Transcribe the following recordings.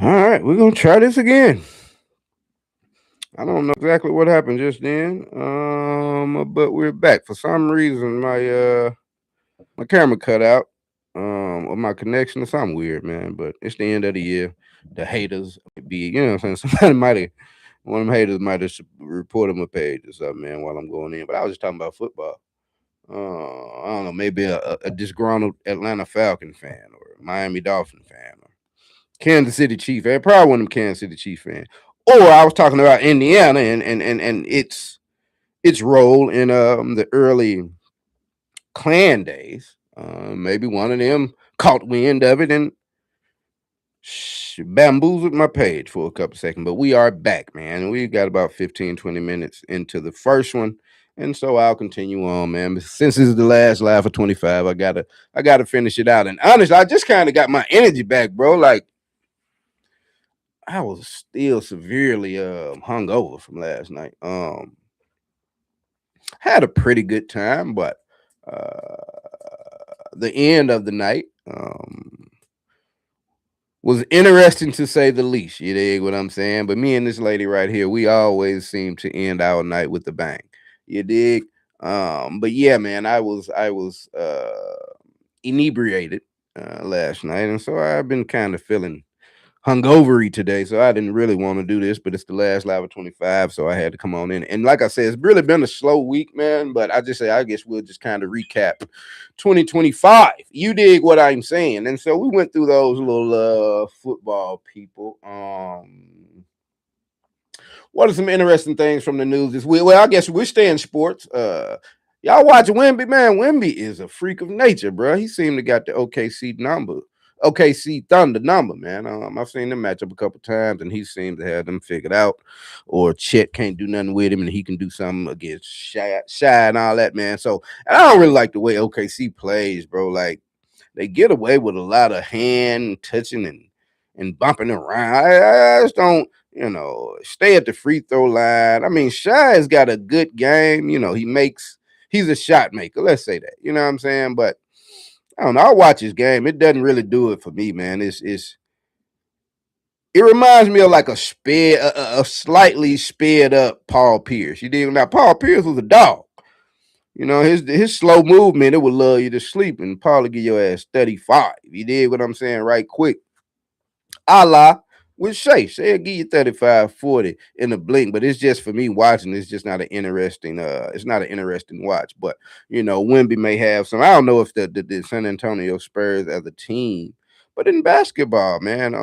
All right, we're gonna try this again. I don't know exactly what happened just then, but we're back. For some reason, my camera cut out, or my connection or something weird, man. But it's the end of the year. The haters be, what I'm saying. Somebody might have, one of them haters might have reported my page or something, man, while I'm going in. But I was just talking about football. I don't know, maybe a disgruntled Atlanta Falcon fan or Miami Dolphin fan or Kansas City Chief fan, probably one of them Kansas City Chief fans. Or I was talking about Indiana and its role in the early Klan days. Maybe one of them caught wind of it and bamboozled my page for a couple seconds. But we are back, man. We got about 15, 20 minutes into the first one. And so I'll continue on, man. Since this is the last live for 25, I gotta finish it out. And honestly, I just kind of got my energy back, bro. Like I was still severely hungover from last night. Had a pretty good time, but the end of the night was interesting to say the least. You dig what I'm saying? But me and this lady right here, we always seem to end our night with a bang. You dig? But yeah, man, I was inebriated last night, and so I've been kind of feeling hungovery today, so I didn't really want to do this, but it's the last live of 25, so I had to come on in. And like I said, it's really been a slow week, man. But I guess we'll just kind of recap 2025. You dig what I'm saying? And so we went through those little football people. What are some interesting things from the news this week? Well, I guess we're staying sports. Y'all watch Wimby, man. Wimby is a freak of nature, bro. He seemed to got the OKC number. OKC Thunder number, man. I've seen them match up a couple times, and he seems to have them figured out. Or Chet can't do nothing with him, and he can do something against Shy and all that, man. So, and I don't really like the way OKC plays, bro. Like they get away with a lot of hand touching and bumping around. I just don't, stay at the free throw line. I mean, Shy has got a good game. He's a shot maker. Let's say that. You know what I'm saying? But I don't know. I watch his game. It doesn't really do it for me, man. It reminds me of like a slightly sped up Paul Pierce. You dig? Now Paul Pierce was a dog. His slow movement, it would lull you to sleep, and Paul would give your ass 35. You did what I'm saying, right quick. A la with Shay. Shay'll give you 35, 40 in a blink, but it's just for me watching, it's just not an interesting it's not an interesting watch. But Wimby may have some. I don't know if the San Antonio Spurs as a team, but in basketball, man,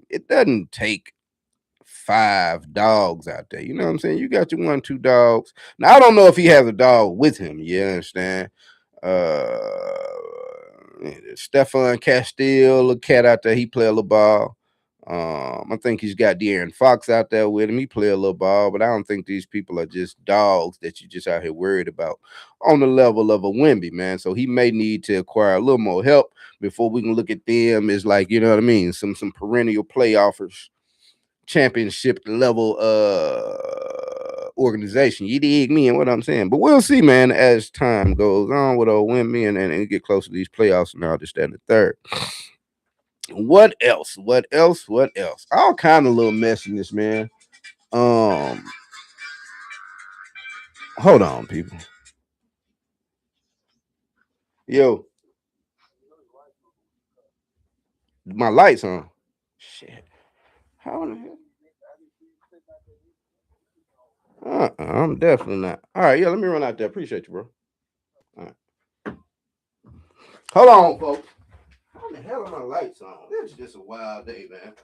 it doesn't take five dogs out there. You know what I'm saying? You got your one, two dogs. Now I don't know if he has a dog with him. You understand? Uh Stefan Castile, a cat out there, he play a little ball. I think he's got De'Aaron Fox out there with him. He play a little ball, but I don't think these people are just dogs that you just out here worried about on the level of a Wimby, man. So he may need to acquire a little more help before we can look at them as like, you know what I mean, some perennial playoffers, championship level organization. You dig me and what I'm saying? But we'll see, man, as time goes on with old Wimby and get closer to these playoffs and all this, that, and the third. What else? What else? What else? All kind of little messiness, man. Um, Hold on, people. Yo, my lights on. Shit. How in the hell? I'm definitely not. All right, yeah, let me run out there. Appreciate you, bro. All right. Hold on, folks. How the hell are my lights on? It's just a wild day, man.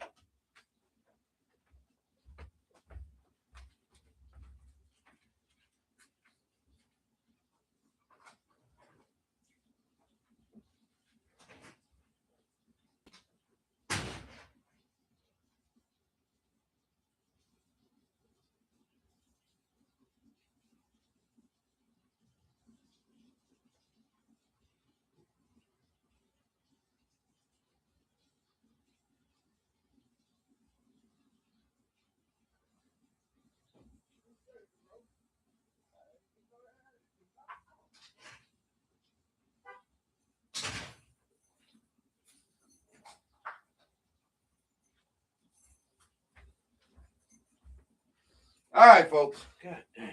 All right, folks. God damn.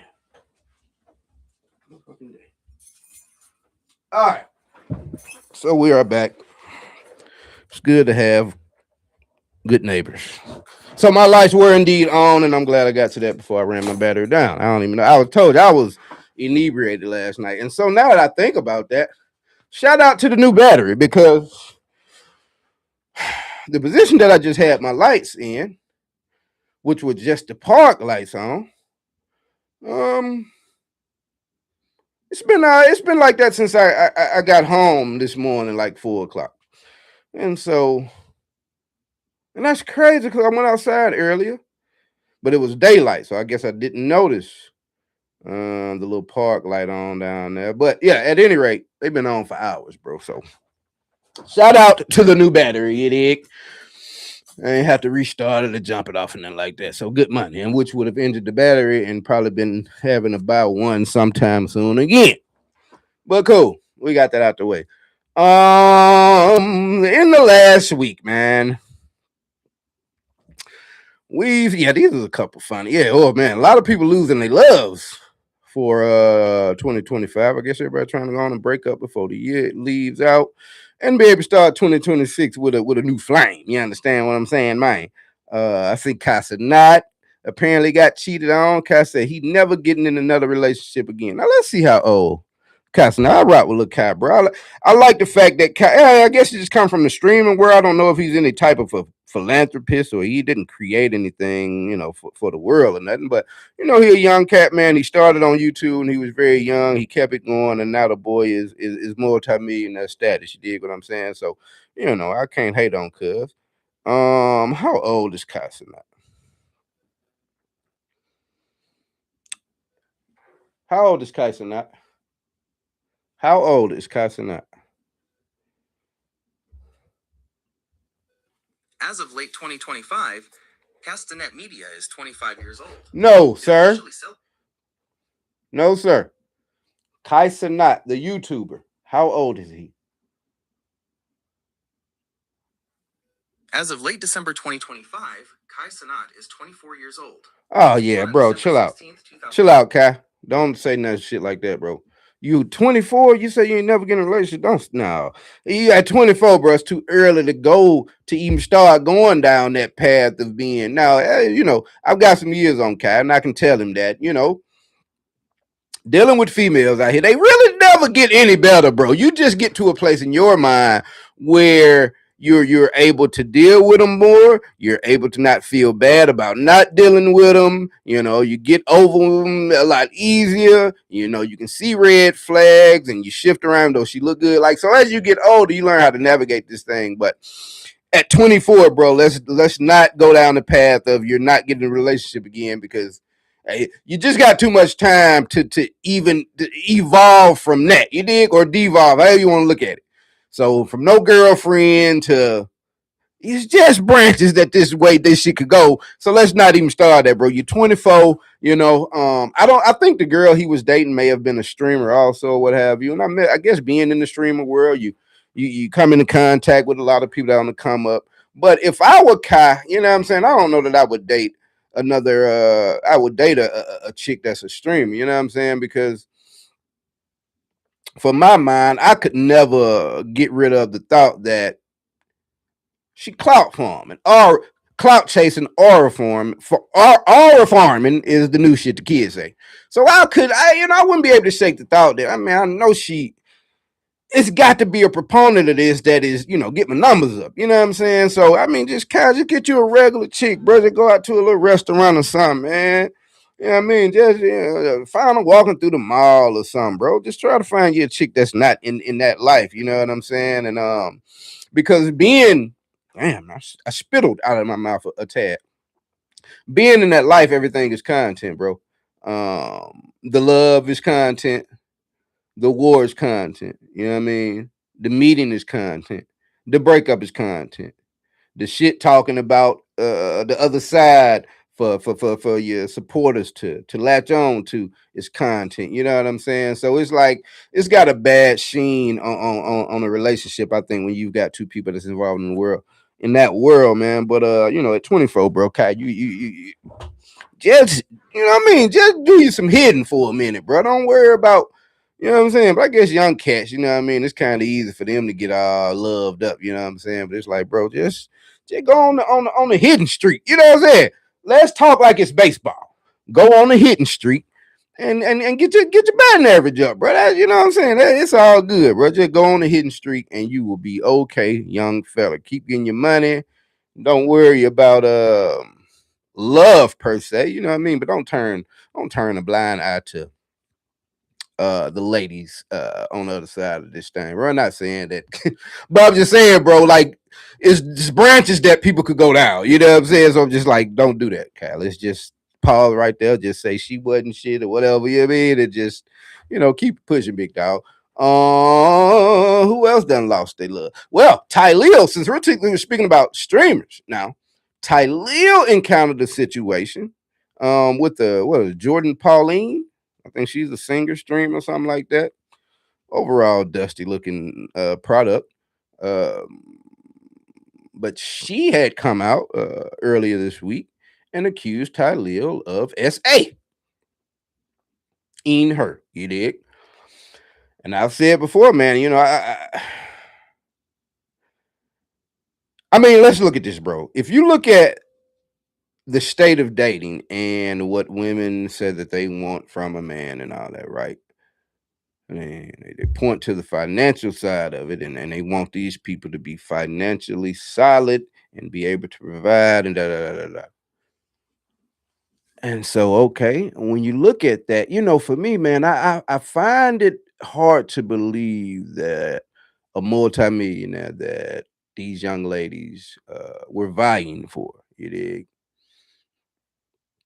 All right. So we are back. It's good to have good neighbors. So my lights were indeed on, and I'm glad I got to that before I ran my battery down. I don't even know. I was told I was inebriated last night. And so now that I think about that, shout out to the new battery because the position that I just had my lights in, which was just the park lights on, um, it's been like that since I got home this morning, like 4 o'clock. And so, and that's crazy because I went outside earlier, but it was daylight, so I guess I didn't notice the little park light on down there. But yeah, at any rate, they've been on for hours, bro. So shout out to the new battery, you dig? I ain't have to restart it or jump it off and nothing like that. So good money, and which would have ended the battery and probably been having to buy one sometime soon again. But cool, we got that out the way. In the last week, man, these are a couple funny. Yeah, oh man, a lot of people losing their loves for 2025. I guess everybody trying to go on and break up before the year leaves out and be able to start 2026 with a new flame. You understand what I'm saying, man? I see Casa Not apparently got cheated on. Casa said he never getting in another relationship again. Now let's see how old Casa. Now I rock with Lil Kai, bro. I like the fact that Kai, I guess it just come from the streaming world. I don't know if he's any type of a philanthropist or he didn't create anything, for the world or nothing. But he a young cat, man. He started on YouTube and he was very young. He kept it going, and now the boy is multi-millionaire status. You dig what I'm saying? So, I can't hate on Cuz. How old is Casa now? How old is Casa now? How old is Casa now? As of late 2025, Castanet Media is 25 years old. No, sir. No, sir. Kai Cenat, the YouTuber. How old is he? As of late December 2025, Kai Cenat is 24 years old. Oh yeah, bro. Chill out. Chill out, Kai. Don't say nothing shit like that, bro. You 24, you say you ain't never get in a relationship. Don't no. You at 24, bro. It's too early to go to even start going down that path of being. Now, I've got some years on Kai, and I can tell him that, dealing with females out here, they really never get any better, bro. You just get to a place in your mind where you're able to deal with them more. You're able to not feel bad about not dealing with them. You get over them a lot easier. You can see red flags and you shift around. Though she look good, like so. As you get older, you learn how to navigate this thing. But at 24, bro, let's not go down the path of you're not getting a relationship again because hey, you just got too much time to even evolve from that. You dig? Or devolve, however you want to look at it. So from no girlfriend to it's just branches that this shit could go. So let's not even start that, bro. You're 24. I think the girl he was dating may have been a streamer also, or what have you. And I guess being in the streamer world, you come into contact with a lot of people that on the come up. But if I were Kai, you know what I'm saying? I don't know that I would date I would date a chick that's a streamer, you know what I'm saying? Because for my mind, I could never get rid of the thought that she clout farming or clout chasing aura farming. For aura farming is the new shit the kids say. So I wouldn't be able to shake the thought that I know it's got to be a proponent of this that is, get my numbers up. You know what I'm saying? So just get you a regular chick, bro. Just go out to a little restaurant or something, man. You know what I mean? Just find her walking through the mall or something, bro. Just try to find you a chick that's not in that life. You know what I'm saying? And because I spittled out of my mouth a tad. Being in that life, everything is content, bro. The love is content. The war is content. You know what I mean? The meeting is content. The breakup is content. The shit talking about the other side for your supporters to latch on to is content. You know what I'm saying? So it's like it's got a bad sheen on a relationship. I think when you've got two people that's involved in the world in that world, man. But at 24, bro, Kai, you just, what I mean, just do you some hidden for a minute, bro. Don't worry about, what I'm saying. But I guess young cats, what I mean, it's kind of easy for them to get all loved up, what I'm saying. But it's like, bro, just go on the hidden streak, what I'm saying. Let's talk like it's baseball. Go on the hidden streak. And get your batting average up, bro. You know what I'm saying? It's all good, bro. Just go on the hidden streak and you will be okay, young fella. Keep getting your money. Don't worry about love per se, you know what I mean? But don't turn a blind eye to the ladies on the other side of this thing. Bro, I'm not saying that, but I'm just saying, bro, like it's just branches that people could go down. You know what I'm saying? So I'm just like, don't do that, Kyle. Let's just pause right there. Just say she wasn't shit or whatever. You know what I mean? And just keep pushing, big dog. Who else done lost their love? Well, Tyleo, since we're speaking about streamers now, Tyleo encountered a situation with Jordan Pauline. I think she's a singer stream or something like that. Overall, dusty looking product. But she had come out earlier this week and accused Tyleo of SA. In her, you dig? And I've said before, man, I mean, let's look at this, bro. If you look at the state of dating and what women said that they want from a man and all that, right? They point to the financial side of it, and they want these people to be financially solid and be able to provide and da da da da da. And so, okay, when you look at that, for me, man, I find it hard to believe that a multimillionaire that these young ladies were vying for. You dig?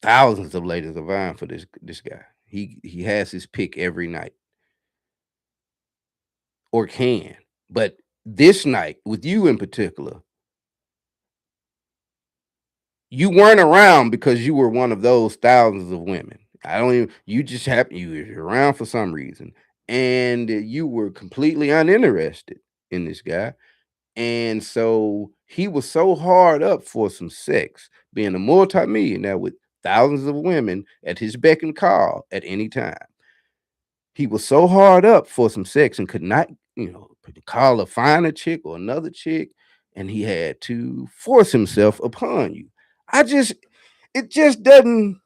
Thousands of ladies are vying for this guy. He has his pick every night, or can. But this night, with you in particular, you weren't around because you were one of those thousands of women. I don't even. You just happened. You were around for some reason, and you were completely uninterested in this guy. And so he was so hard up for some sex, being a multimillionaire with thousands of women at his beck and call at any time. He was so hard up for some sex and could not, call a finer chick or another chick, and he had to force himself upon you. I just, it just doesn't,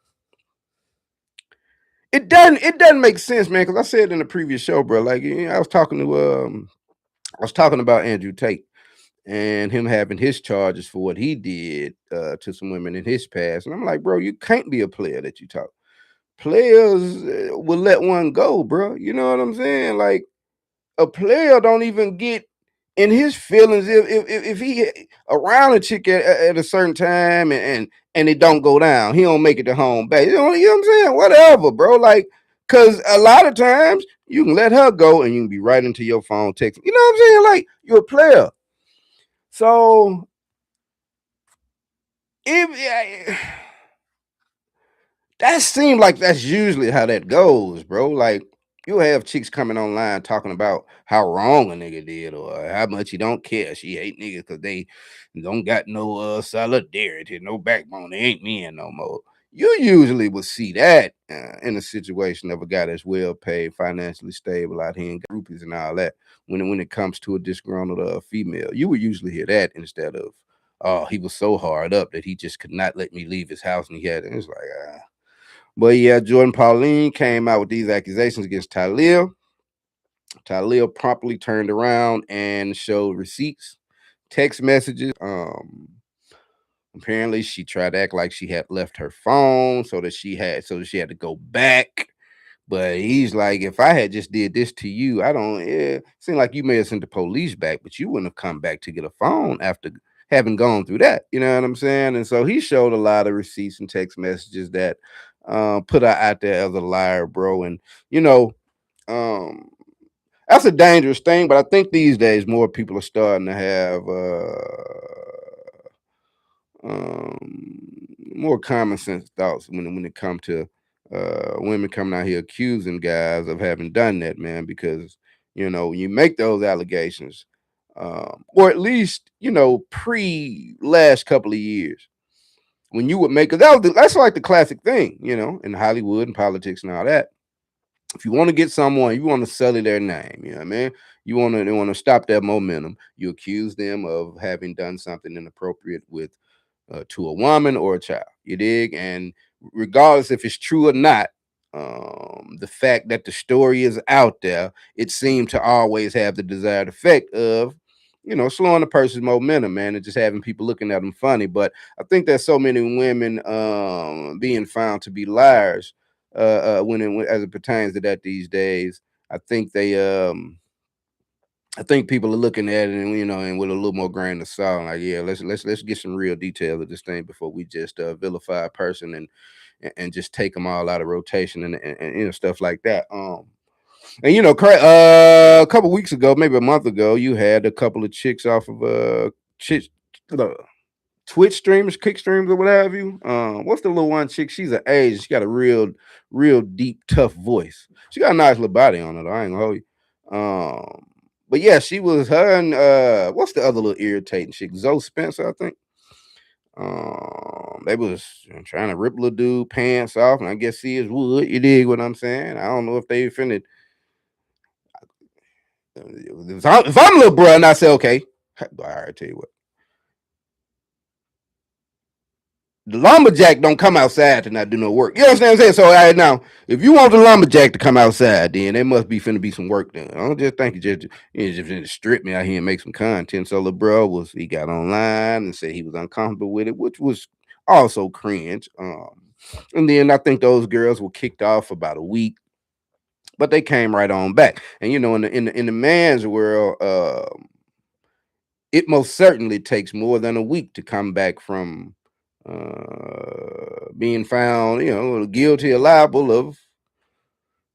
it doesn't make sense, man. Because I said in the previous show, bro, like I was talking about Andrew Tate and him having his charges for what he did to some women in his past, and I'm like, bro, you can't be a player that you talk. Players will let one go, bro. You know what I'm saying? Like a player don't even get in his feelings if he around a chick at a certain time and it don't go down. He don't make it to home base. You know what I'm saying? Whatever, bro. Like, cause a lot of times you can let her go and you can be right into your phone texting. You know what I'm saying? Like you're a player. So if that seems like that's usually how that goes, bro. Like you'll have chicks coming online talking about how wrong a nigga did or how much he don't care. She hate niggas because they don't got no solidarity, no backbone. They ain't men no more. You usually would see that in a situation of a guy that's well paid, financially stable out here and groupies and all that. When it comes to a disgruntled female, you would usually hear that instead of, oh, he was so hard up that he just could not let me leave his house and he had it. It's like, But yeah, Jordan Pauline came out with these accusations against Tyleo. Tyleo promptly turned around and showed receipts, text messages. Apparently she tried to act like she had left her phone so that she had to go back. But he's like, if I had just did this to you, I don't. It seemed like you may have sent the police back, but you wouldn't have come back to get a phone after having gone through that. You know what I'm saying? And so he showed a lot of receipts and text messages that put her out there as a liar, bro. And um, that's a dangerous thing. But I think these days more people are starting to have more common sense thoughts when it comes to women coming out here accusing guys of having done that, man. Because when you make those allegations, or at least pre last couple of years when you would make it. That's like the classic thing, in Hollywood and politics and all that. If you want to get someone, you want to sully their name. You know what I mean? They want to stop that momentum. You accuse them of having done something inappropriate with to a woman or a child. You dig? And regardless if it's true or not, the fact that the story is out there, it seemed to always have the desired effect of, slowing the person's momentum, man, and just having people looking at them funny. But I think there's so many women being found to be liars as it pertains to that these days. I think they I think people are looking at it, and with a little more grain of salt. Like, yeah, let's get some real detail of this thing before we just vilify a person and just take them all out of rotation and stuff like that. And a couple weeks ago, maybe a month ago, you had a couple of chicks off of chicks, uh, Twitch streamers, kick streams, or what have you. What's the little one chick? She's an Asian. She got a real deep, tough voice. She got a nice little body on it. I ain't gonna hold you. But yeah, she was her and what's the other little irritating chick? Zoe Spencer, I think. They was trying to rip little dude pants off, and I guess he is wood. You dig what I'm saying? I don't know if they finna. If I'm a little bro, and I say okay, all right, tell you what. The lumberjack don't come outside to not do no work. You understand what I'm saying? So, all right, now, if you want the lumberjack to come outside, then there must be finna be some work done. I don't just think just strip me out here and make some content. So, he got online and said he was uncomfortable with it, which was also cringe. And then I think those girls were kicked off about a week, but they came right on back. And in the man's world, it most certainly takes more than a week to come back from being found, guilty or liable of,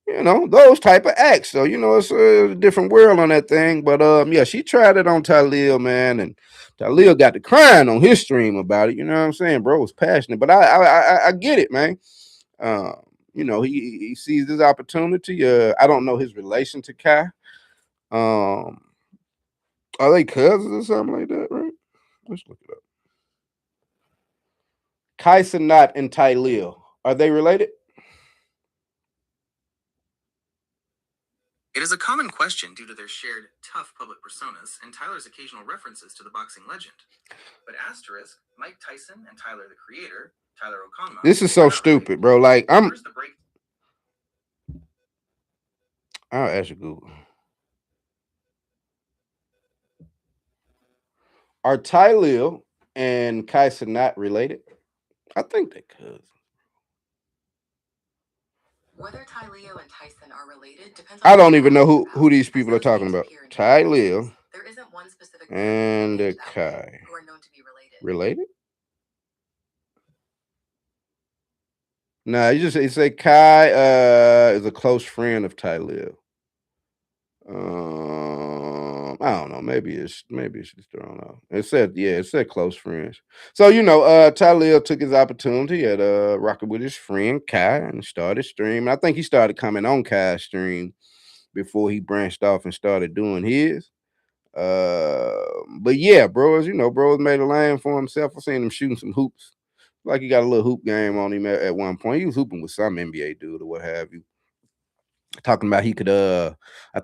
those type of acts. So, it's a different world on that thing. But yeah, she tried it on Talil, man, and Talil got to crying on his stream about it. You know what I'm saying? Bro was passionate, but I get it, man. Uh, he sees this opportunity. I don't know his relation to Kai. Um, are they cousins or something like that, right? Let's look it up. Kai Cenat and Talil, are they related? It is a common question due to their shared tough public personas and Tyler's occasional references to the boxing legend. But asterisk, Mike Tyson and Tyler the Creator, Tyler O'Conma. This is so stupid, bro. Like, Here's the break. I'll ask you Google. Are Talil and Kai Cenat related? I think they could. Whether Tyleo and Tyson are related depends I don't even know who these people are talking about. Talil there isn't one specific and Kai who are known to be related. Related? Nah, you say Kai is a close friend of Talil. I don't know. Maybe it's just thrown off. It said close friends. So Talil took his opportunity at rocking with his friend Kai and started streaming. I think he started coming on Kai's stream before he branched off and started doing his. But yeah, bros made a lane for himself. I seen him shooting some hoops. Like he got a little hoop game on him at one point. He was hooping with some NBA dude or what have you. Talking about he could I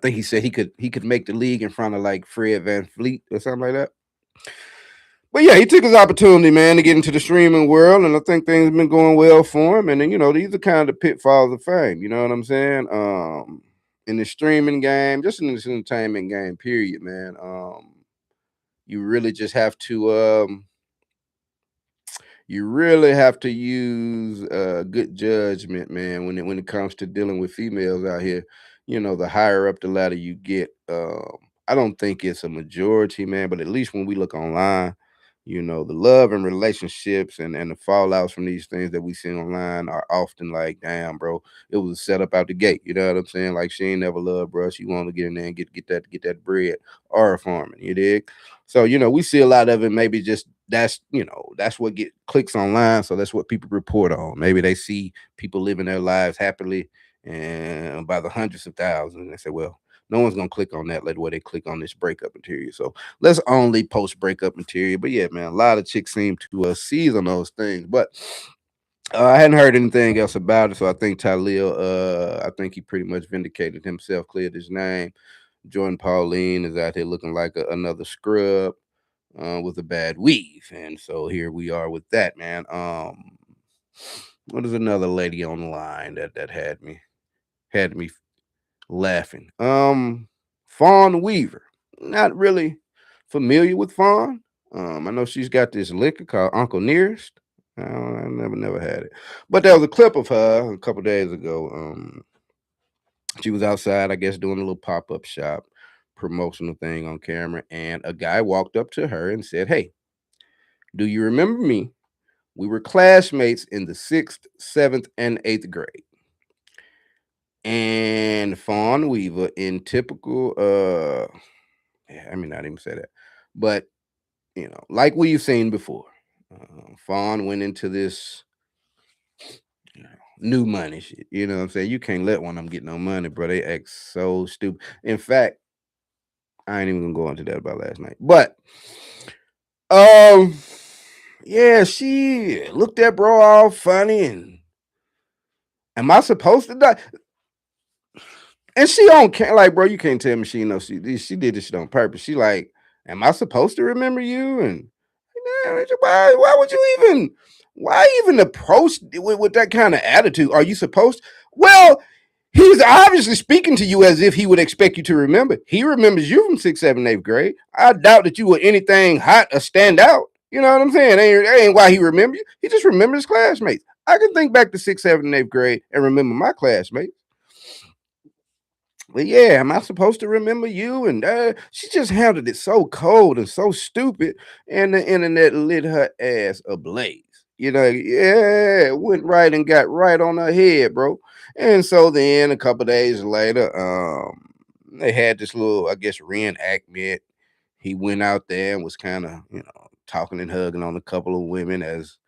think he said he could make the league in front of like Fred VanVleet or something like that. But yeah, he took his opportunity, man, to get into the streaming world, and I think things have been going well for him. And then these are kind of the pitfalls of fame. You know what I'm saying? In the streaming game, just in this entertainment game, period, man. You really just have to use good judgment, man, when it comes to dealing with females out here. The higher up the ladder you get, I don't think it's a majority, man, but at least when we look online, the love and relationships and the fallouts from these things that we see online are often like, damn, bro, it was set up out the gate. You know what I'm saying? Like she ain't never loved, bro. She want to get in there and get that bread or farming. You dig? So we see a lot of it. Maybe just that's what get clicks online. So that's what people report on. Maybe they see people living their lives happily and by the hundreds of thousands. And they say, well, No one's gonna click on that like where they click on this breakup material. So let's only post breakup material. But yeah, man, a lot of chicks seem to seize on those things. But I hadn't heard anything else about it, so I think Talil, I think he pretty much vindicated himself, cleared his name. Jordan Pauline is out here looking like another scrub with a bad weave, and so here we are with that, man. What is another lady on the line that had me laughing? Fawn Weaver. Not really familiar with Fawn. I know she's got this liquor called Uncle Nearest. I never had it, but there was a clip of her a couple days ago. She was outside, I guess, doing a little pop up shop promotional thing on camera, and a guy walked up to her and said, "Hey, do you remember me? We were classmates in the 6th, 7th, and 8th grade." And Fawn Weaver, in typical, yeah, I mean, not even say that, but like we've seen before, Fawn went into this new money shit. You know what I'm saying? You can't let one of them get no money, bro. They act so stupid. In fact, I ain't even gonna go into that about last night. But um, yeah, she looked at bro all funny and am I supposed to die? And she don't care, like, bro, you can't tell me she knows she did this shit on purpose. She like, am I supposed to remember you? And why would you even why even approach with that kind of attitude? Are you supposed well, he's obviously speaking to you as if he would expect you to remember. He remembers you from 6th, 7th, 8th grade. I doubt that you were anything hot or stand out. You know what I'm saying? That ain't why he remembers you. He just remembers his classmates. I can think back to 6th, 7th, and 8th grade and remember my classmates. But yeah, am I supposed to remember you? And she just handled it so cold and so stupid, and the internet lit her ass ablaze. Yeah, went right and got right on her head, bro. And so then a couple days later, they had this little, I guess, reenactment. He went out there and was kind of, talking and hugging on a couple of women as,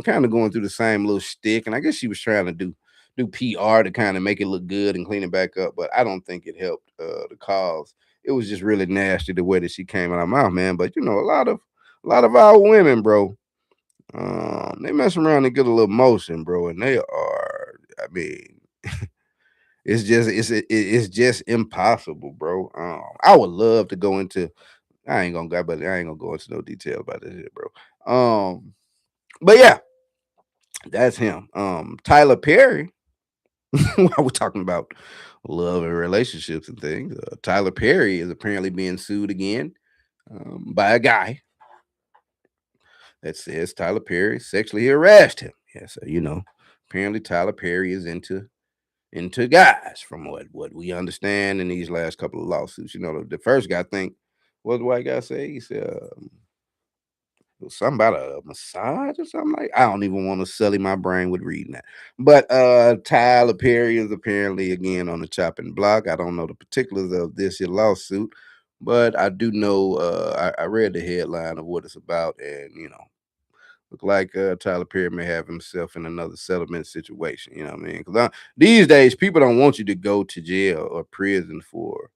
kind of going through the same little stick. And I guess she was trying to do PR to kind of make it look good and clean it back up, but I don't think it helped the cause. It was just really nasty the way that she came out of my mouth, man. But a lot of our women, bro, they mess around and get a little motion, bro, and they are. I mean, it's just impossible, bro. I would love to go into. But I ain't gonna go into no detail about this shit, bro. But yeah, that's him. Tyler Perry. While we're talking about love and relationships and things, Tyler Perry is apparently being sued again by a guy that says Tyler Perry sexually harassed him. Yeah, so apparently Tyler Perry is into guys, from what we understand in these last couple of lawsuits. The first guy, I think, what did the white guy say? He said it was something about a massage or something like. I don't even want to sully my brain with reading that. But Tyler Perry is apparently again on the chopping block. I don't know the particulars of this here lawsuit, but I do know I read the headline of what it's about, and look like Tyler Perry may have himself in another settlement situation. You know what I mean? Because these days people don't want you to go to jail or prison for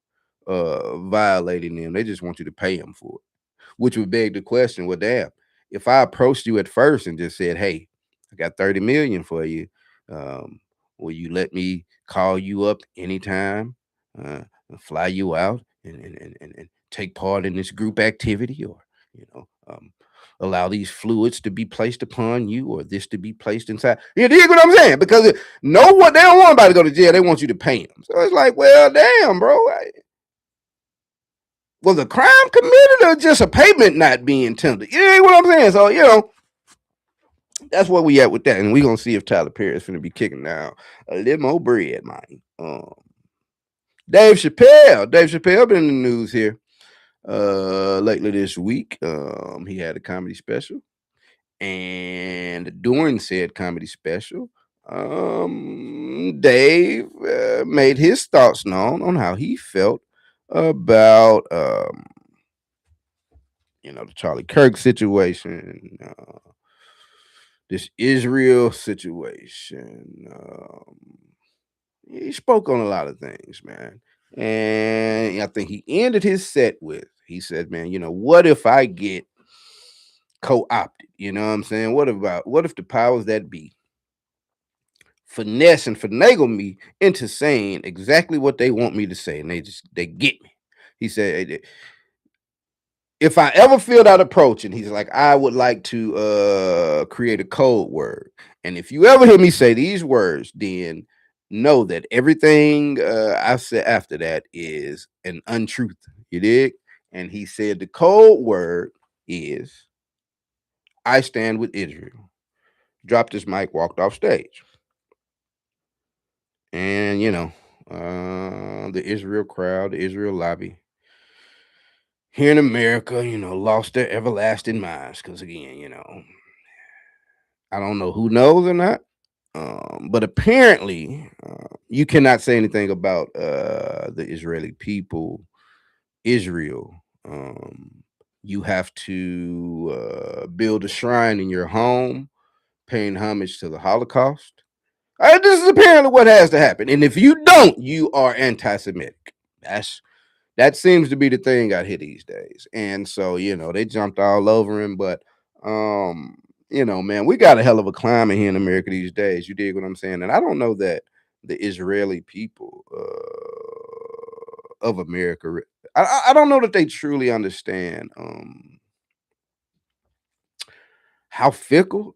violating them. They just want you to pay them for it, which would beg the question, well, damn, if I approached you at first and just said, hey, I got 30 million for you, will you let me call you up anytime, and fly you out and take part in this group activity, or allow these fluids to be placed upon you, or this to be placed inside? You dig what I'm saying? Because they don't want anybody to go to jail. They want you to pay them. So it's like, well, damn, bro. Was a crime committed or just a payment not being tendered? You know what I'm saying? So, that's where we at with that. And we're going to see if Tyler Perry is going to be kicking down a little more bread, man. Dave Chappelle been in the news here lately this week. He had a comedy special. And during said comedy special, Dave made his thoughts known on how he felt about the Charlie Kirk situation, this Israel situation. He spoke on a lot of things, man. And I think he ended his set with, he said, man, what if I get co-opted? You know what I'm saying? What if the powers that be finesse and finagle me into saying exactly what they want me to say, and they get me. He said, if I ever feel that approach, and he's like, I would like to create a code word. And if you ever hear me say these words, then know that everything I said after that is an untruth. You dig? And he said the code word is I stand with Israel. Dropped his mic, walked off stage. And the Israel crowd, the Israel lobby here in America, lost their everlasting minds. Because again, I don't know who knows or not, but apparently, you cannot say anything about the Israeli people, Israel. You have to build a shrine in your home, paying homage to the Holocaust. This is apparently what has to happen, and if you don't, you are anti-Semitic. That seems to be the thing out here these days. And so, they jumped all over him. But, man, we got a hell of a climate here in America these days. You dig what I'm saying? And I don't know that the Israeli people of America, I don't know that they truly understand how fickle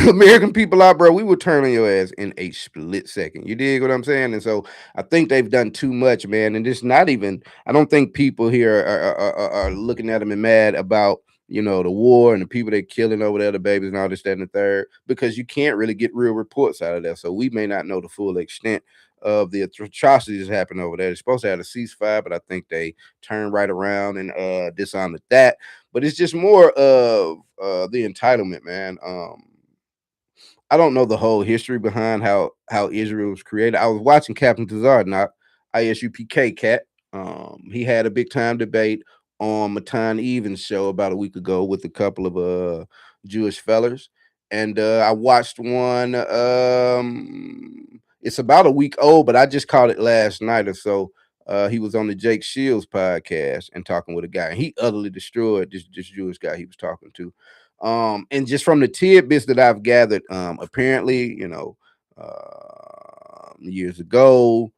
American people are, bro. We would turn on your ass in a split second. You dig what I'm saying? And so I think they've done too much, man. And it's not even, I don't think people here are looking at them and mad about, the war and the people they're killing over there, the babies and all this, that, and the third, because you can't really get real reports out of that. So we may not know the full extent of the atrocities that happen over there. They're supposed to have a ceasefire, but I think they turned right around and dishonored that. But it's just more of the entitlement, man. I don't know the whole history behind how Israel was created. I was watching Captain Tazard, not ISUPK Cat. He had a big time debate on Matan Evans' show about a week ago with a couple of Jewish fellers, and I watched one. It's about a week old, but I just caught it last night or so. He was on the Jake Shields podcast and talking with a guy, and he utterly destroyed this Jewish guy he was talking to. And just from the tidbits that I've gathered, apparently, years ago,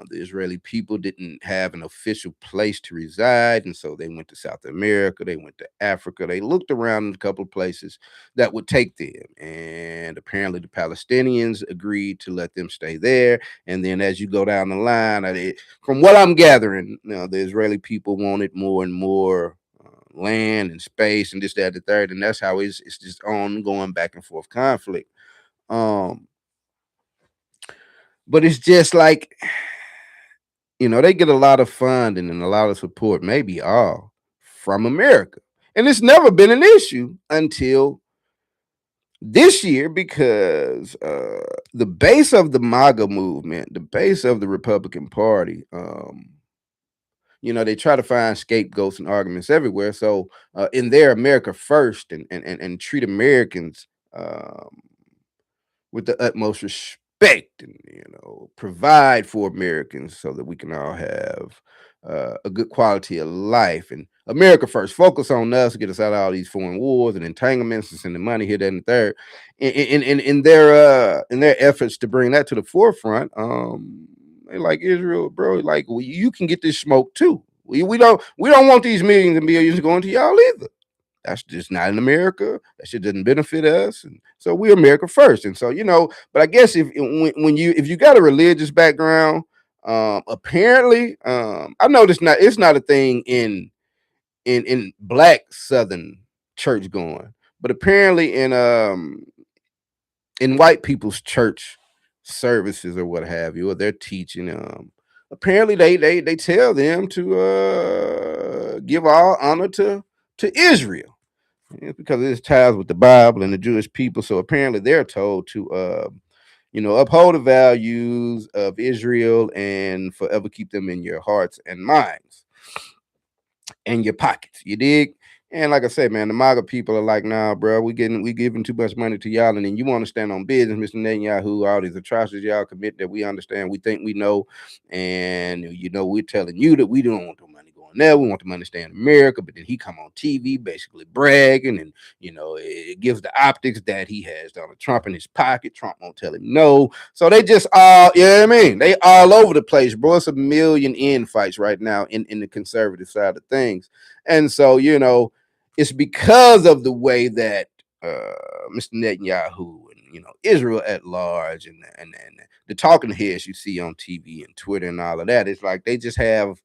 the Israeli people didn't have an official place to reside, and so they went to South America, they went to Africa, they looked around in a couple of places that would take them, and apparently the Palestinians agreed to let them stay there. And then as you go down the line, from what I'm gathering, the Israeli people wanted more and more land and space and this, that, the third, and that's how it's just ongoing back and forth conflict. Um, but it's just like they get a lot of funding and a lot of support, maybe all from America, and it's never been an issue until this year because the base of the MAGA movement, the base of the Republican Party, they try to find scapegoats and arguments everywhere. So in their America first and treat Americans with the utmost respect and provide for Americans so that we can all have a good quality of life. And America first, focus on us, get us out of all these foreign wars and entanglements and sending money here, that, and the third. In their efforts to bring that to the forefront, they like Israel, bro. Like, well, you can get this smoke too. We don't want these millions and millions going to y'all either. That's just not in America. That shit doesn't benefit us, and so we're America first. And so but I guess if you got a religious background, apparently, I know it's not a thing in black Southern church going, but apparently in white people's church services or what have you, or their teaching, apparently they tell them to give all honor to Israel. It's because it is ties with the Bible and the Jewish people. So apparently they're told to, uphold the values of Israel and forever keep them in your hearts and minds and your pockets. You dig? And like I said, man, the MAGA people are like, nah, bro, we giving too much money to y'all, and then you want to stand on business, Mr. Netanyahu, all these atrocities y'all commit that we understand, we think we know, and we're telling you that we don't want the money going there, we want the money to stay in America, but then he come on TV basically bragging, and it gives the optics that he has Donald Trump in his pocket. Trump won't tell him no, so they just you know what I mean? They all over the place, bro. It's a million infights right now in the conservative side of things, and so it's because of the way that Mr. Netanyahu and Israel at large and the talking heads you see on TV and Twitter and all of that. It's like they just have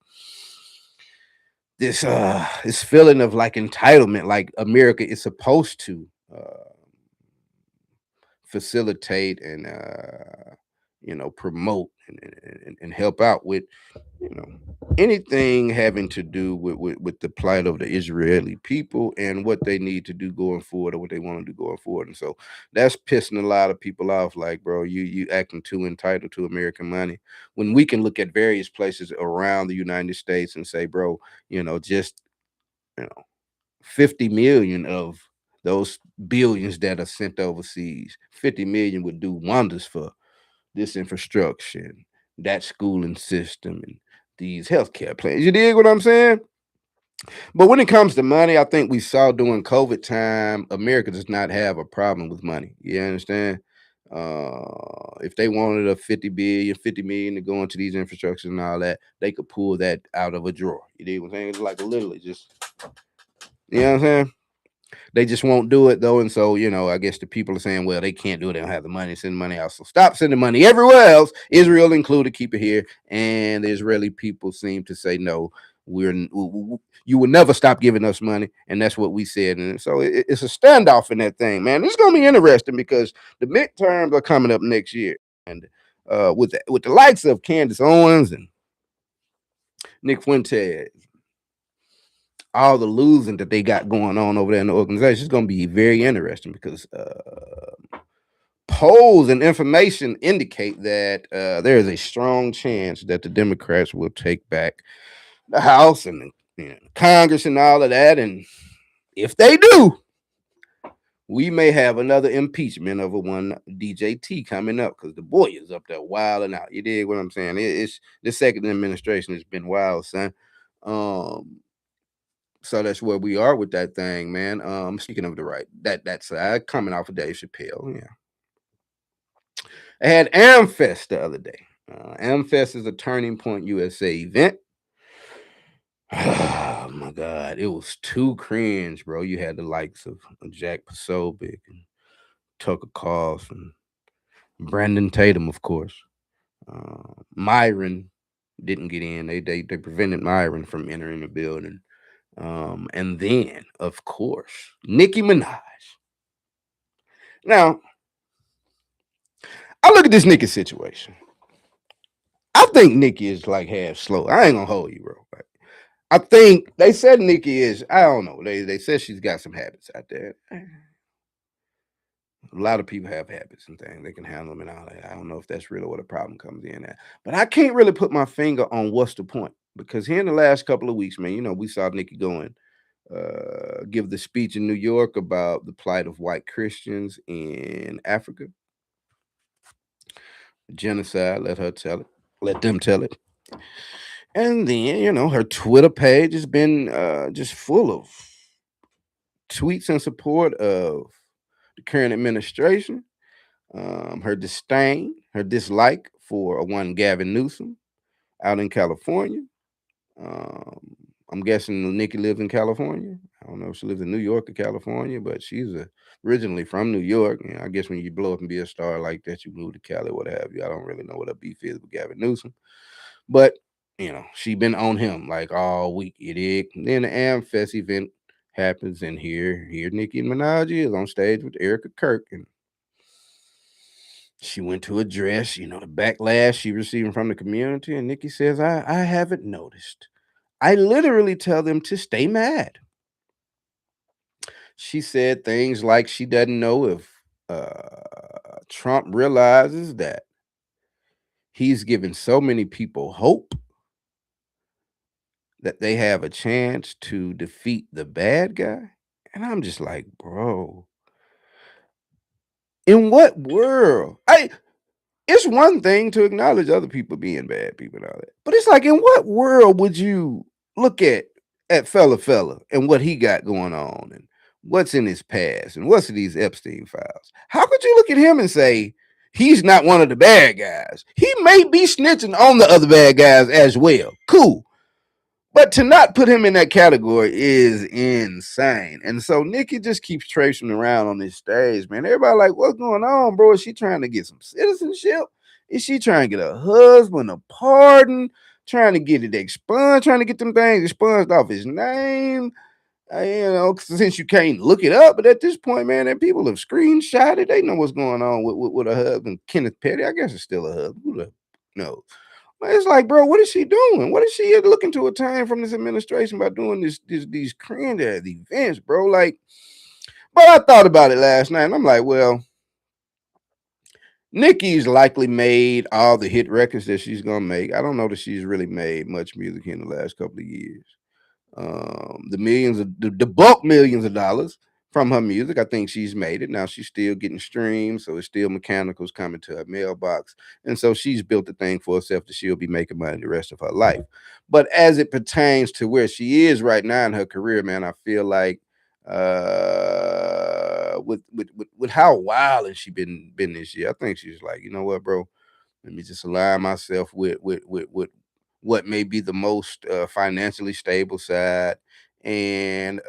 this feeling of like entitlement, like America is supposed to facilitate and promote and help out with anything having to do with the plight of the Israeli people and what they need to do going forward or what they want to do going forward. And so that's pissing a lot of people off. Like, bro, you acting too entitled to American money when we can look at various places around the United States and say, bro, just 50 million of those billions that are sent overseas, 50 million would do wonders for this infrastructure, and that schooling system, and these healthcare plans. You dig what I'm saying? But when it comes to money, I think we saw during COVID time, America does not have a problem with money. You understand? If they wanted a 50 million to go into these infrastructures and all that, they could pull that out of a drawer. You dig what I'm saying? It's like literally just, you know what I'm saying? They just won't do it though, and so I guess the people are saying, well, they can't do it. They don't have the money. Send money out. So stop sending money everywhere else, Israel included. Keep it here. And the Israeli people seem to say no. You will never stop giving us money, and that's what we said. And so it's a standoff in that thing, man. It's gonna be interesting because the midterms are coming up next year, and with the likes of Candace Owens and Nick Fuentes, all the losing that they got going on over there in the organization is going to be very interesting because polls and information indicate that there is a strong chance that the Democrats will take back the House and Congress and all of that. And if they do, we may have another impeachment of one DJT coming up because the boy is up there wilding out. You dig what I'm saying? It's the second administration has been wild, son. So that's where we are with that thing, man. Speaking of the right, that side coming off of Dave Chappelle, yeah. I had AmFest the other day. AmFest is a Turning Point USA event. Oh my God, it was too cringe, bro. You had the likes of Jack Posobiec and Tucker Carlson, Brandon Tatum, of course. Myron didn't get in. They prevented Myron from entering the building. And then, of course, Nicki Minaj. Now, I look at this Nicki situation. I think Nicki is like half slow. I ain't gonna hold you, bro. I think they said Nicki is, I don't know. They said she's got some habits out there. A lot of people have habits and things. They can handle them and all that. I don't know if that's really where the problem comes in at. But I can't really put my finger on what's the point. Because here in the last couple of weeks, man, we saw Nicki going give the speech in New York about the plight of white Christians in Africa. Genocide, let her tell it. Let them tell it. And then, her Twitter page has been just full of tweets in support of the current administration, her disdain, her dislike for one Gavin Newsom out in California. I'm guessing Nicki lives in California. I don't know if she lives in New York or California, but she's originally from New York. I guess when you blow up and be a star like that, you move to Cali, what have you. I don't really know what her beef is with Gavin Newsom. But, she been on him like all week. You dig? Then the AmFest event happens, and here Nicki Minaj is on stage with Erica Kirk, and she went to address, the backlash she receiving from the community, and Nicki says, I haven't noticed. I literally tell them to stay mad. She said things like she doesn't know if Trump realizes that he's given so many people hope that they have a chance to defeat the bad guy. And I'm just like, bro, in what world? It's one thing to acknowledge other people being bad people and all that. But it's like, in what world would you look at fella and what he got going on and what's in his past and what's in these Epstein files? How could you look at him and say he's not one of the bad guys? He may be snitching on the other bad guys as well. Cool. But to not put him in that category is insane. And so Nikki just keeps tracing around on this stage, man. Everybody like, what's going on, bro? Is she trying to get some citizenship? Is she trying to get a husband, a pardon? Trying to get it expunged? Trying to get them things expunged off his name? Since you can't look it up, but at this point, man, that people have screenshotted. They know what's going on with a husband, Kenneth Petty. I guess it's still a husband. Who the knows? But it's like, bro, what is she doing? What is she looking to attain from this administration by doing these cringe events, bro? Like, but I thought about it last night, and I'm like, well, Nikki's likely made all the hit records that she's gonna make. I don't know that she's really made much music in the last couple of years. The bulk millions of dollars from her music, I think she's made it. Now she's still getting streams, so it's still mechanicals coming to her mailbox, and so she's built the thing for herself that she'll be making money the rest of her life. But as it pertains to where she is right now in her career, man, I feel like with how wild has she been this year, I think she's like, you know what, bro, let me just align myself with what may be the most financially stable side and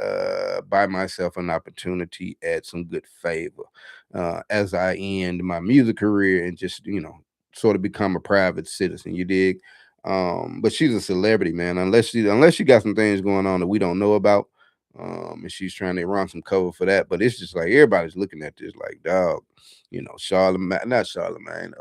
buy myself an opportunity at some good favor as I end my music career and just, sort of become a private citizen. You dig? But she's a celebrity, man. Unless she got some things going on that we don't know about. And she's trying to run some cover for that. But it's just like everybody's looking at this like, dog, Charlemagne, not Charlemagne,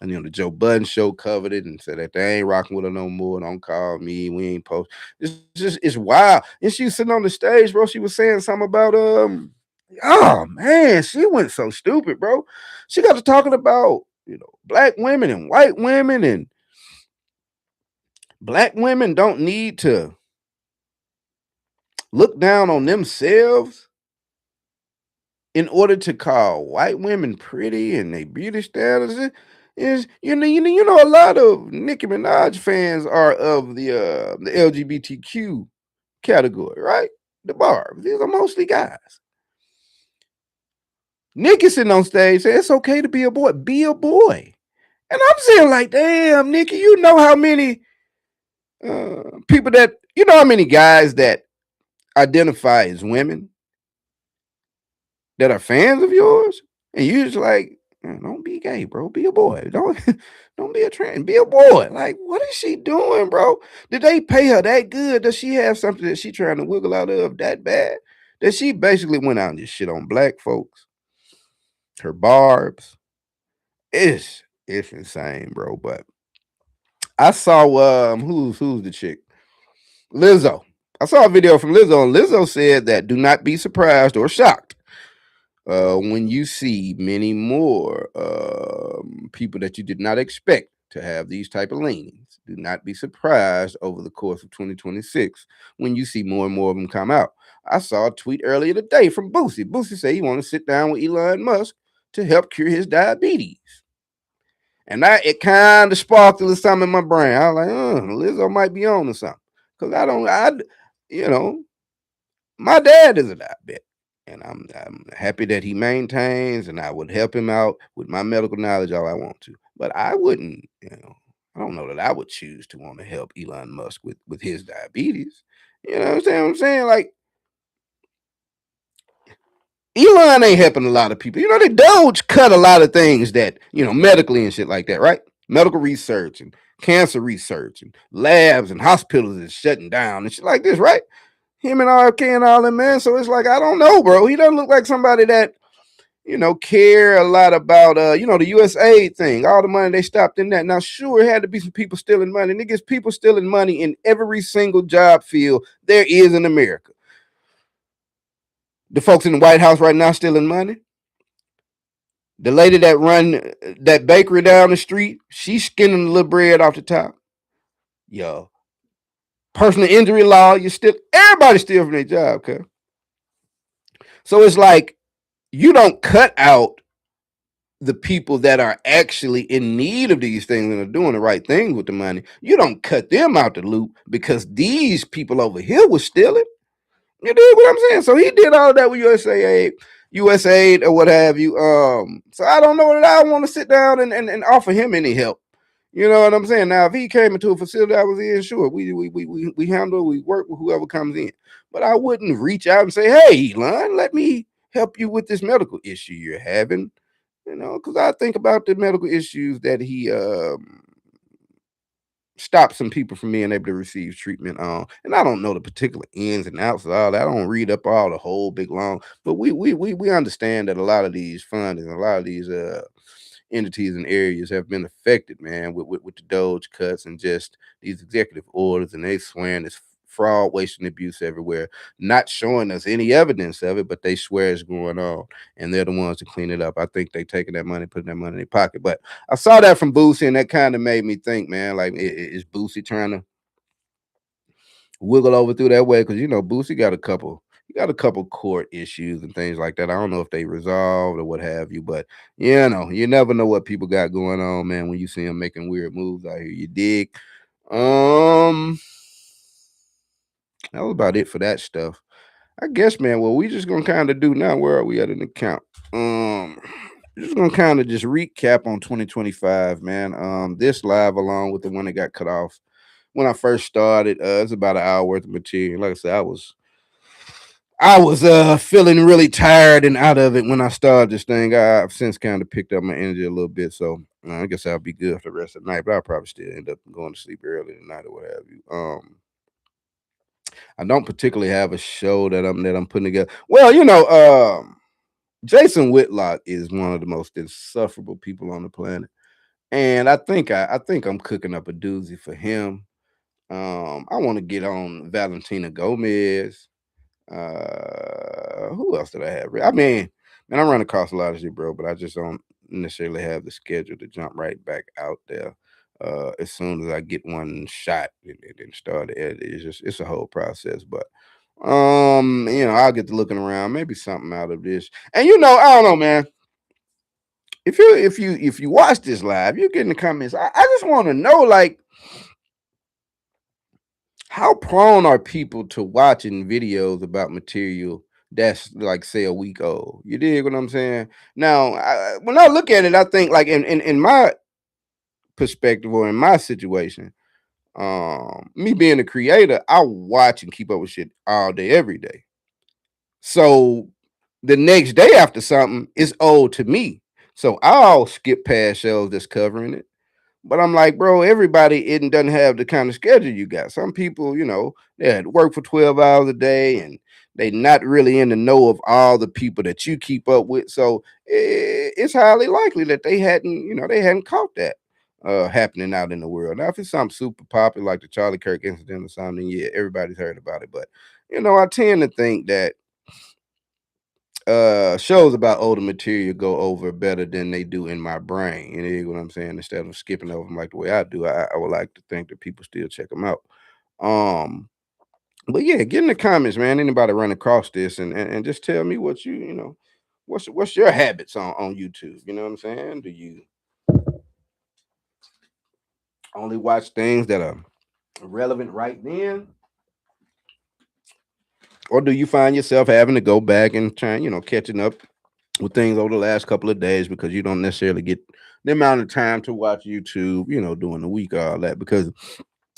and the Joe Budden show covered it and said that they ain't rocking with her no more. Don't call me. We ain't post. It's wild. And she was sitting on the stage, bro. She was saying something about oh man, she went so stupid, bro. She got to talking about black women and white women, and black women don't need to look down on themselves in order to call white women pretty and they beauty standards. Is a lot of Nicki Minaj fans are of the LGBTQ category, right? The bar. These are mostly guys. Nicki sitting on stage saying it's okay to be a boy. Be a boy. And I'm saying like, damn, Nicki, you know how many people that, how many guys that identify as women that are fans of yours? And you just like, don't be gay, bro. Be a boy. Don't be a trans. Be a boy. Like, what is she doing, bro? Did they pay her that good? Does she have something that she trying to wiggle out of that bad? That she basically went out and just shit on black folks? Her barbs. It's insane, bro. But I saw who's the chick? Lizzo. I saw a video from Lizzo, and Lizzo said that do not be surprised or shocked when you see many more people that you did not expect to have these type of leanings. Do not be surprised over the course of 2026 when you see more and more of them come out. I saw a tweet earlier today from Boosie. Boosie said he want to sit down with Elon Musk to help cure his diabetes. And it kind of sparked a little something in my brain. I was like, Lizzo might be on to something. Because my dad is a diabetic. And I'm happy that he maintains, and I would help him out with my medical knowledge all I want to. But I wouldn't, I don't know that I would choose to want to help Elon Musk with his diabetes. You know what I'm saying? Like, Elon ain't helping a lot of people. The Doge cut a lot of things that, medically and shit like that, right? Medical research and cancer research and labs and hospitals is shutting down and shit like this, right? Him and RK and all that, man. So it's like, I don't know, bro. He doesn't look like somebody that, care a lot about, the USAID thing, all the money they stopped in that. Now, sure, it had to be some people stealing money. Niggas, people stealing money in every single job field there is in America. The folks in the White House right now stealing money. The lady that run that bakery down the street, she's skinning a little bread off the top. Yo, personal injury law. You still everybody steal from their job, okay? So it's like you don't cut out the people that are actually in need of these things and are doing the right things with the money. You don't cut them out the loop because these people over here were stealing. You dig what I'm saying? So he did all of that with USAID or what have you. So I don't know that I want to sit down and offer him any help. You know what I'm saying? Now, if he came into a facility I was in, sure, we handle, we work with whoever comes in. But I wouldn't reach out and say, hey, Elon, let me help you with this medical issue you're having. You know, because I think about the medical issues that he stopped some people from being able to receive treatment on. And I don't know the particular ins and outs of all that. I don't read up all the whole big long, but we understand that a lot of these fundings, a lot of these entities and areas have been affected, man, with the Doge cuts and just these executive orders, and they swearing it's fraud, waste, and abuse everywhere, not showing us any evidence of it, but they swear it's going on, and they're the ones to clean it up. I think they taking that money, putting that money in their pocket. But I saw that from Boosie, and that kind of made me think, man, like is Boosie trying to wiggle over through that way? Because you know, Boosie got a couple. He got a couple court issues and things like that. I don't know if they resolved or what have you, but you know, you never know what people got going on, man. When you see them making weird moves out here, you dig. Um, that was about it for that stuff. I guess, man. What we just gonna kind of do now? Where are we at in the count? Just gonna kind of just recap on 2025, man. This live along with the one that got cut off when I first started. It's about an hour worth of material. Like I said, I was feeling really tired and out of it when I started this thing. I've since kind of picked up my energy a little bit, so I guess I'll be good for the rest of the night. But I'll probably still end up going to sleep early tonight or what have you. I don't particularly have a show that I'm putting together. Well, you know, Jason Whitlock is one of the most insufferable people on the planet, and I think I'm cooking up a doozy for him. I want to get on Valentina Gomez. Who else did I have? I mean, man, I run across a lot of shit, bro, but I just don't necessarily have the schedule to jump right back out there. As soon as I get one shot and start to edit, it's a whole process. But you know, I'll get to looking around, maybe something out of this. And you know, I don't know, man. If you watch this live, you get in the comments. I just want to know, like, how prone are people to watching videos about material that's like say a week old? You dig what I'm saying? Now, when I look at it, I think like in my perspective or in my situation, me being a creator, I watch and keep up with shit all day, every day. So the next day after something is old to me. So I'll skip past shows that's covering it. But I'm like, bro, everybody doesn't have the kind of schedule you got. Some people, you know, they had to work for 12 hours a day and they not really in the know of all the people that you keep up with. So it's highly likely that they hadn't caught that happening out in the world. Now, if it's something super popular like the Charlie Kirk incident or something, yeah, everybody's heard about it. But you know, I tend to think that shows about older material go over better than they do in my brain. You know what I'm saying? Instead of skipping over them like the way I do, I would like to think that people still check them out. Um, but yeah, get in the comments, man. Anybody run across this and just tell me what you know, what's your habits on YouTube? You know what I'm saying? Do you only watch things that are relevant right then? Or do you find yourself having to go back and trying, catching up with things over the last couple of days because you don't necessarily get the amount of time to watch YouTube, during the week, all that. Because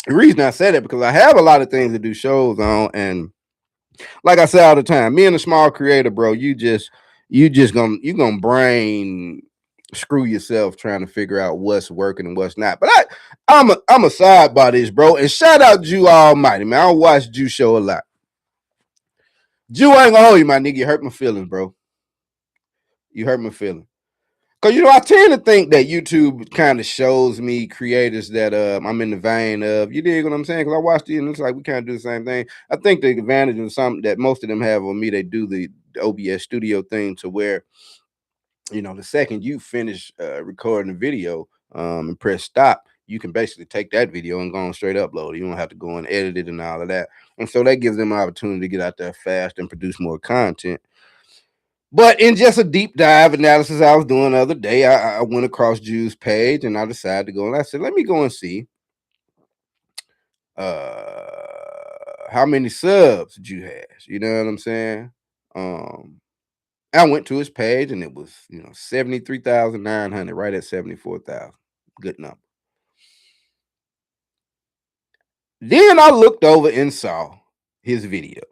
the reason I say that because I have a lot of things to do shows on, and like I say all the time, me and a small creator, bro, you gonna brain screw yourself trying to figure out what's working and what's not. But I'm a sidebar this, bro, and shout out Jew Almighty, man. I watch Jew show a lot. Jew ain't gonna hold you, my nigga. You hurt my feelings, bro. You hurt my feelings. Cause I tend to think that YouTube kind of shows me creators that I'm in the vein of. You dig what I'm saying? Because I watched it and it's like we kind of do the same thing. I think the advantage of something that most of them have on me, they do the OBS studio thing to where the second you finish recording the video and press stop, you can basically take that video and go on straight upload it. You don't have to go and edit it and all of that. And so that gives them an opportunity to get out there fast and produce more content. But in just a deep dive analysis I was doing the other day, I went across Juice's page and I decided to go and I said, let me go and see how many subs Jew has. You know what I'm saying? I went to his page and it was, 73,900, right at 74,000. Good number. Then I looked over and saw his videos.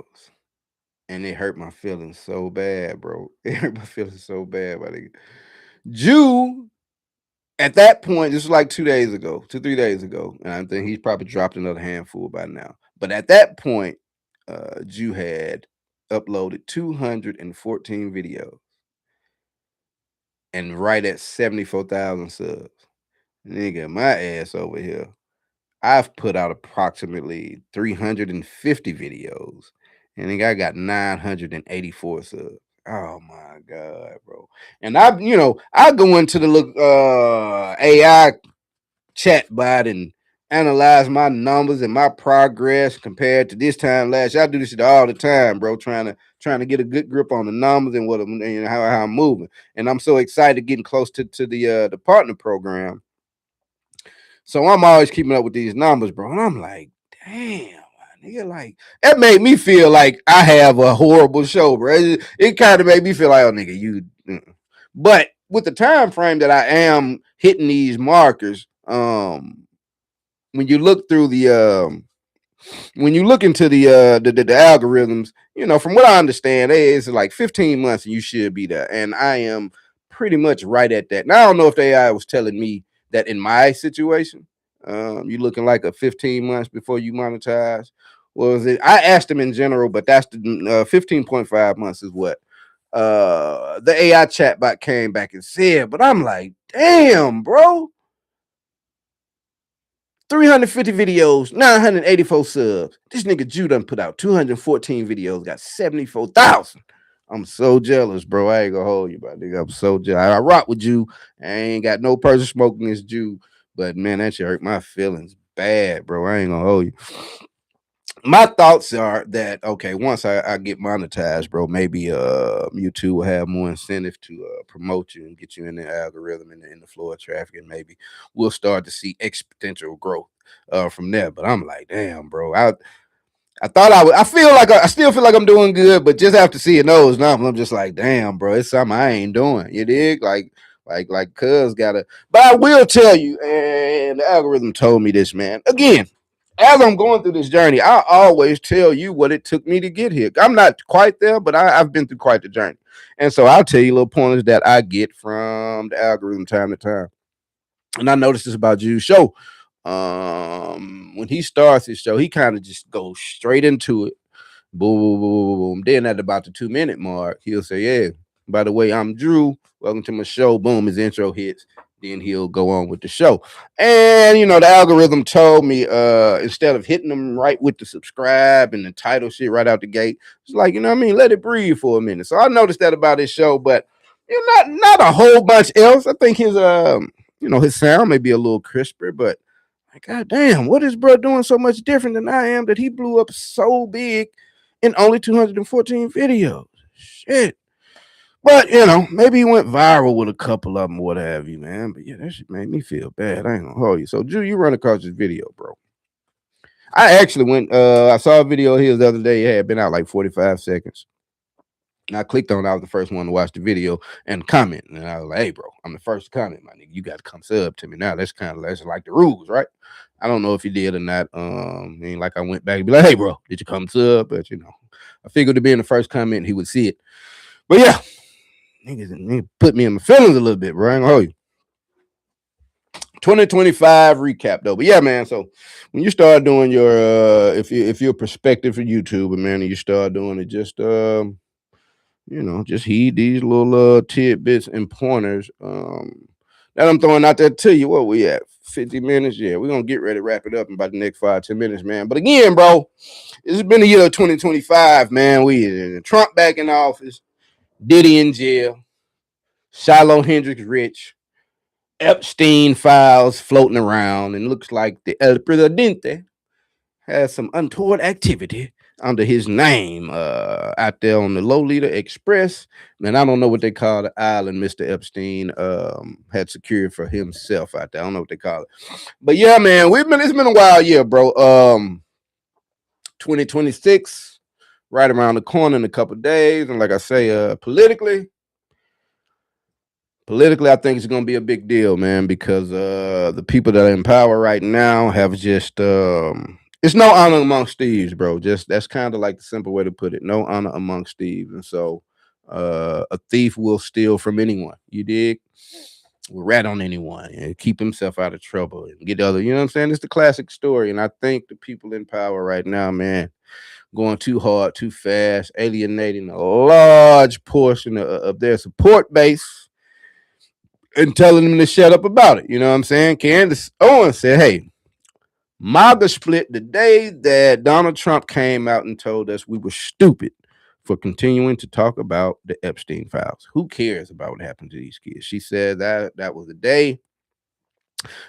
And it hurt my feelings so bad, bro. It hurt my feelings so bad, my nigga. Jew, at that point, this was like 3 days ago, and I think he's probably dropped another handful by now. But at that point, Jew had uploaded 214 videos and right at 74,000 subs. Nigga, my ass over here. I've put out approximately 350 videos, and nigga, I got 984 subs. Oh my god, bro! And I go into the AI chat bot and analyze my numbers and my progress compared to this time last year. I do this shit all the time, bro. Trying to get a good grip on the numbers and how I'm moving. And I'm so excited getting close to the partner program. So I'm always keeping up with these numbers, bro. And I'm like, damn, nigga, like that made me feel like I have a horrible show, bro. It kind of made me feel like, oh, nigga, you. But with the time frame that I am hitting these markers, when you look through when you look into the algorithms, from what I understand, it's like 15 months and you should be there. And I am pretty much right at that. Now I don't know if the AI was telling me that in my situation, you're looking like a 15 months before you monetize. Was it? I asked him in general, but that's the 15.5 months is what the AI chatbot came back and said. But I'm like, damn, bro. 350 videos, 984 subs. This nigga Jew done put out 214 videos, got 74,000. I'm so jealous, bro. I ain't gonna hold you, my nigga. I'm so jealous. I rock with you. I ain't got no person smoking this Jew, but man, that shit hurt my feelings bad, bro. I ain't gonna hold you. My thoughts are that okay, once I get monetized, bro, maybe YouTube will have more incentive to promote you and get you in the algorithm and in the flow of traffic, and maybe we'll start to see exponential growth from there. But I'm like, damn, bro, I thought I would. I still feel like I'm doing good, but just after seeing those numbers, I'm just like, damn, bro, it's something I ain't doing. You dig? Like, cuz gotta. But I will tell you, and the algorithm told me this, man. Again, as I'm going through this journey, I always tell you what it took me to get here. I'm not quite there, but I've been through quite the journey. And so I'll tell you little pointers that I get from the algorithm time to time. And I noticed this about Jew's show. When he starts his show, he kind of just goes straight into it. Boom, boom, boom, boom. Then at about the 2-minute mark, he'll say, yeah, by the way, I'm Drew. Welcome to my show. Boom, his intro hits. Then he'll go on with the show. And, the algorithm told me instead of hitting them right with the subscribe and the title shit right out the gate, it's like, let it breathe for a minute. So I noticed that about his show, but not a whole bunch else. I think his, his sound may be a little crisper, but like, God damn, what is bro doing so much different than I am that he blew up so big in only 214 videos? Shit. But, maybe he went viral with a couple of them, what have you, man. But yeah, that shit made me feel bad. I ain't gonna hold you. So, Drew, you run across this video, bro. I actually I saw a video of his the other day. It had been out like 45 seconds. And I clicked on it. I was the first one to watch the video and comment. And I was like, hey, bro, I'm the first to comment, my nigga. You got to come sub to me now. That's like the rules, right? I don't know if he did or not. Ain't like I went back and be like, hey, bro, did you come sub? But, I figured to be in the first comment, he would see it. But yeah, niggas put me in my feelings a little bit, bro. I ain't gonna hold you. 2025 recap though. But yeah, man. So when you start doing your if you're perspective for YouTube, man, and you start doing it, just just heed these little tidbits and pointers that I'm throwing out there to you. What we at? 50 minutes? Yeah, we're gonna get ready to wrap it up in about the next 5-10 minutes, man. But again, bro, it's been the year of 2025, man. We in Trump back in office, Diddy in jail, Shiloh Hendricks rich, Epstein files floating around, and looks like the El Presidente has some untoward activity under his name out there on the Lolita Express. Man, I don't know what they call the island Mr. Epstein had secured for himself out there. I don't know what they call it. But yeah, man, it's been a wild year, bro. 2026 right around the corner in a couple of days. And like I say, politically, I think it's going to be a big deal, man, because the people that are in power right now have just it's no honor amongst thieves, bro. Just that's kind of like the simple way to put it. No honor amongst thieves. And so a thief will steal from anyone. You dig? Will rat on anyone and keep himself out of trouble and get other, you know what I'm saying? It's the classic story. And I think the people in power right now, man, going too hard, too fast, alienating a large portion of their support base and telling them to shut up about it. You know what I'm saying? Candace Owens said, hey, MAGA split the day that Donald Trump came out and told us we were stupid for continuing to talk about the Epstein files. Who cares about what happened to these kids? She said that was the day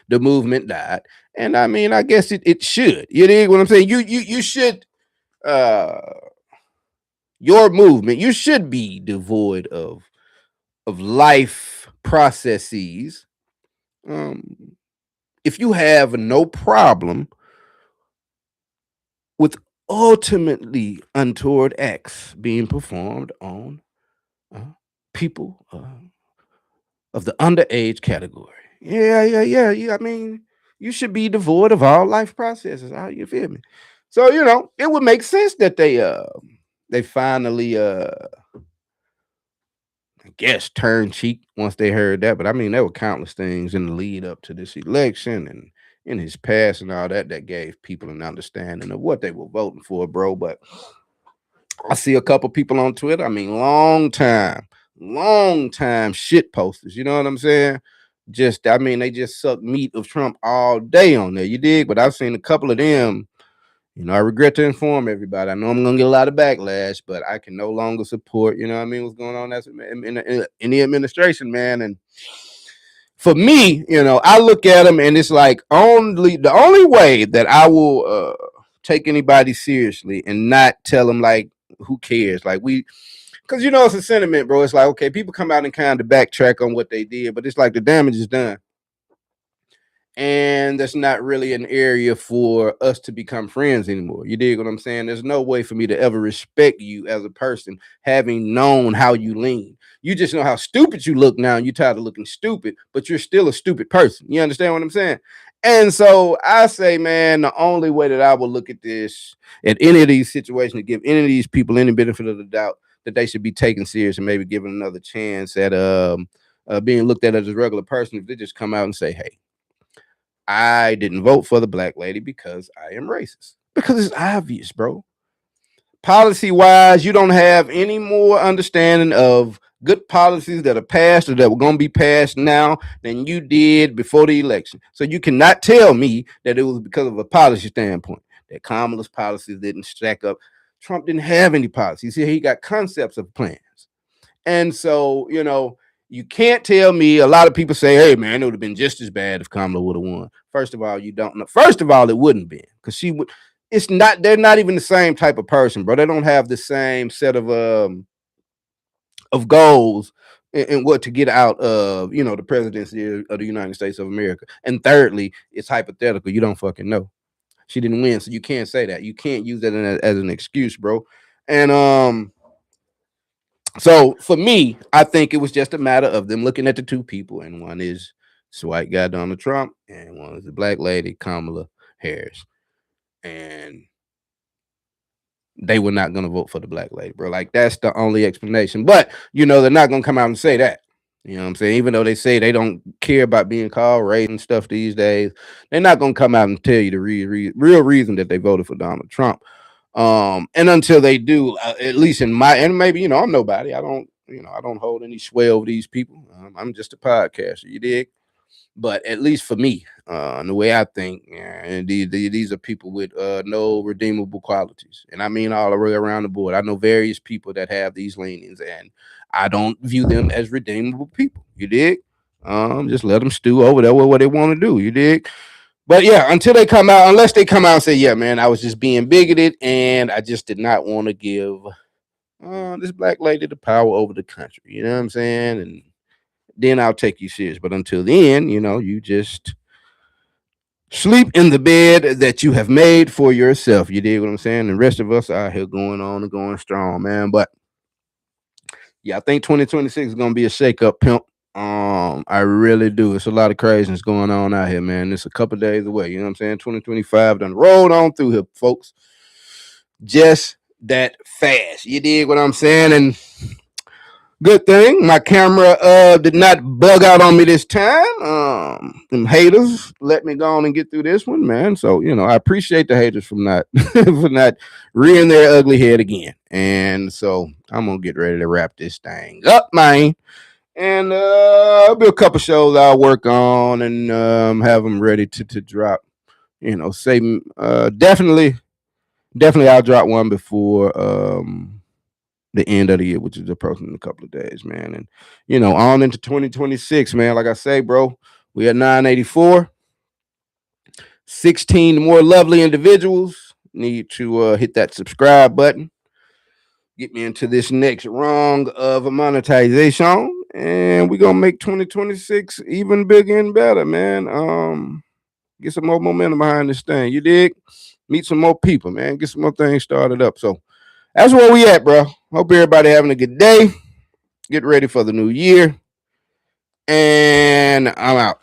the movement died. And I mean, I guess it should. You dig what I'm saying? You should your movement, you should be devoid of life processes. If you have no problem with ultimately untoward acts being performed on people of the underage category. Yeah. I mean, you should be devoid of all life processes. How you feel me? So, you know, it would make sense that they finally I guess turned cheek once they heard that. But I mean, there were countless things in the lead up to this election and in his past and all that gave people an understanding of what they were voting for, bro. But I see a couple people on Twitter. I mean, long time shit posters. You know what I'm saying? Just, I mean, they just suck meat of Trump all day on there. You dig? But I've seen a couple of them. You know, I regret to inform everybody. I know I'm gonna get a lot of backlash, but I can no longer support. You know what I mean? What's going on in the administration, man? And for me, you know, I look at them and it's like the only way that I will take anybody seriously and not tell them like who cares, like because you know it's a sentiment, bro. It's like okay, people come out and kind of backtrack on what they did, but it's like the damage is done. And that's not really an area for us to become friends anymore. You dig what I'm saying? There's no way for me to ever respect you as a person, having known how you lean. You just know how stupid you look now, and you're tired of looking stupid, but you're still a stupid person. You understand what I'm saying? And so I say, man, the only way that I will look at this at any of these situations to give any of these people any benefit of the doubt that they should be taken serious and maybe given another chance at being looked at as a regular person if they just come out and say, hey, I didn't vote for the black lady because I am racist. Because it's obvious, bro. Policy wise, you don't have any more understanding of good policies that are passed or that were going to be passed now than you did before the election. So you cannot tell me that it was because of a policy standpoint that Kamala's policies didn't stack up. Trump didn't have any policies. He got concepts of plans. And so, you know, you can't tell me. A lot of people say, hey, man, it would have been just as bad if Kamala would have won. First of all, you don't know. First of all, it wouldn't be because she would. It's not. They're not even the same type of person, bro. They don't have the same set of goals and what to get out of, you know, the presidency of the United States of America. And thirdly, it's hypothetical. You don't fucking know. She didn't win, so you can't say that. You can't use that as an excuse, bro. And so for me, I think it was just a matter of them looking at the two people, and one is this white guy Donald Trump, and one is the black lady Kamala Harris, and they were not going to vote for the black lady, bro. Like that's the only explanation. But you know, they're not going to come out and say that. You know what I'm saying? Even though they say they don't care about being called race and stuff these days, they're not going to come out and tell you the real reason that they voted for Donald Trump. And until they do, at least in my, and maybe, you know, I'm nobody. I don't hold any sway over these people. I'm just a podcaster. You dig? But at least for me, and the way I think, and these are people with no redeemable qualities, and I mean all the way around the board. I know various people that have these leanings, and I don't view them as redeemable people. You dig? Just let them stew over there with what they want to do. You dig? But yeah, until they come out, unless they come out and say, yeah, man, I was just being bigoted and I just did not want to give this black lady the power over the country. You know what I'm saying? And then I'll take you serious. But until then, you just sleep in the bed that you have made for yourself. You dig what I'm saying? The rest of us are out here going on and going strong, man. But yeah, I think 2026 is gonna be a shakeup, pimp. I really do. It's a lot of craziness going on out here, man. It's a couple days away. You know what I'm saying? 2025 done rolled on through here, folks. Just that fast. You dig what I'm saying? And good thing my camera did not bug out on me this time. Them haters let me go on and get through this one, man. So I appreciate the haters from not for not rearing their ugly head again. And so I'm gonna get ready to wrap this thing up, man. And there'll be a couple shows I'll work on and have them ready to drop. Say definitely I'll drop one before the end of the year, which is approaching in a couple of days, man. And on into 2026, man. Like I say, bro, we at 984. 16 more lovely individuals need to hit that subscribe button. Get me into this next rung of monetization, and we're gonna make 2026 even bigger and better, man. Get some more momentum behind this thing. You dig? Meet some more people, man. Get some more things started up. So that's where we at, bro. Hope everybody having a good day. Get ready for the new year. And I'm out.